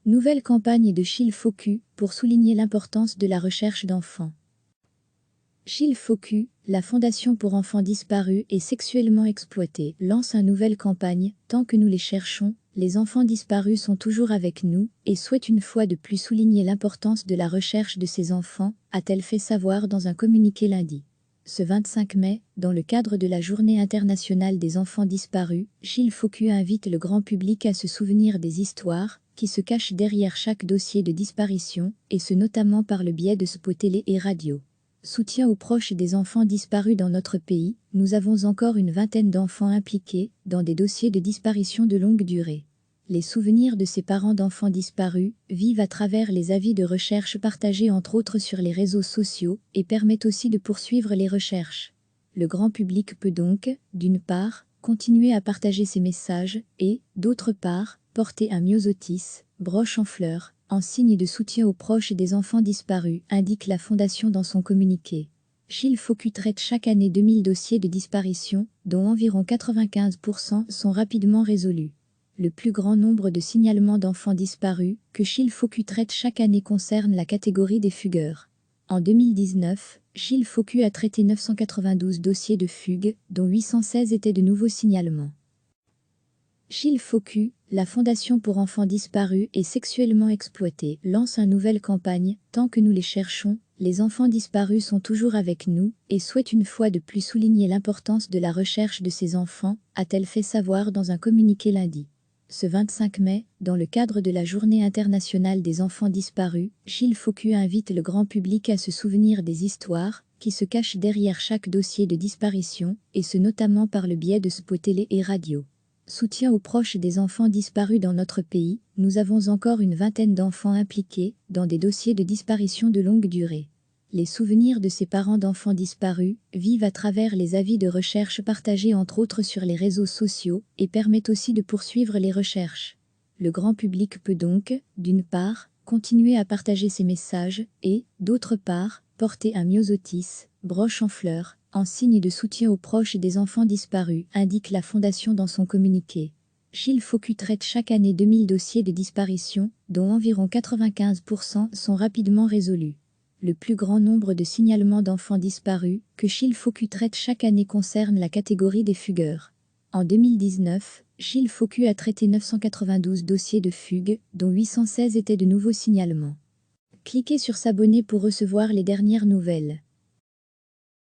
Nouvelle campagne de Gilles Faucu pour souligner l'importance de la recherche d'enfants. Gilles Faucu, la Fondation pour enfants disparus et sexuellement exploités, lance une nouvelle campagne « Tant que nous les cherchons, les enfants disparus sont toujours avec nous » et souhaite une fois de plus souligner l'importance de la recherche de ces enfants, a-t-elle fait savoir dans un communiqué lundi. Ce 25 mai, dans le cadre de la Journée internationale des enfants disparus, Gilles Faucu invite le grand public à se souvenir des histoires qui se cachent derrière chaque dossier de disparition, et ce notamment par le biais de spots télé et radio. Soutien aux proches des enfants disparus dans notre pays, nous avons encore une vingtaine d'enfants impliqués dans des dossiers de disparition de longue durée. Les souvenirs de ces parents d'enfants disparus vivent à travers les avis de recherche partagés entre autres sur les réseaux sociaux et permettent aussi de poursuivre les recherches. Le grand public peut donc, d'une part, continuer à partager ces messages et, d'autre part, porter un myosotis, broche en fleurs, en signe de soutien aux proches des enfants disparus, indique la Fondation dans son communiqué. Gilles Faucu traite chaque année 2000 dossiers de disparition, dont environ 95% sont rapidement résolus. Le plus grand nombre de signalements d'enfants disparus que Gilles Faucu traite chaque année concerne la catégorie des fugueurs. En 2019, Gilles Faucu a traité 992 dossiers de fugue, dont 816 étaient de nouveaux signalements. Gilles Faucu, la Fondation pour enfants disparus et sexuellement exploités, lance une nouvelle campagne « Tant que nous les cherchons, les enfants disparus sont toujours avec nous » et souhaite une fois de plus souligner l'importance de la recherche de ces enfants, a-t-elle fait savoir dans un communiqué lundi. Ce 25 mai, dans le cadre de la Journée internationale des enfants disparus, Gilles Faucu invite le grand public à se souvenir des histoires qui se cachent derrière chaque dossier de disparition, et ce notamment par le biais de spots télé et radio. Soutien aux proches des enfants disparus dans notre pays, nous avons encore une vingtaine d'enfants impliqués dans des dossiers de disparition de longue durée. Les souvenirs de ces parents d'enfants disparus vivent à travers les avis de recherche partagés entre autres sur les réseaux sociaux et permettent aussi de poursuivre les recherches. Le grand public peut donc, d'une part, continuer à partager ces messages et, d'autre part, porter un myosotis, broche en fleurs, en signe de soutien aux proches des enfants disparus, indique la Fondation dans son communiqué. Gilles Faucu traite chaque année 2000 dossiers de disparition, dont environ 95% sont rapidement résolus. Le plus grand nombre de signalements d'enfants disparus que Gilles Faucu traite chaque année concerne la catégorie des fugueurs. En 2019, Gilles Faucu a traité 992 dossiers de fugue, dont 816 étaient de nouveaux signalements. Cliquez sur s'abonner pour recevoir les dernières nouvelles.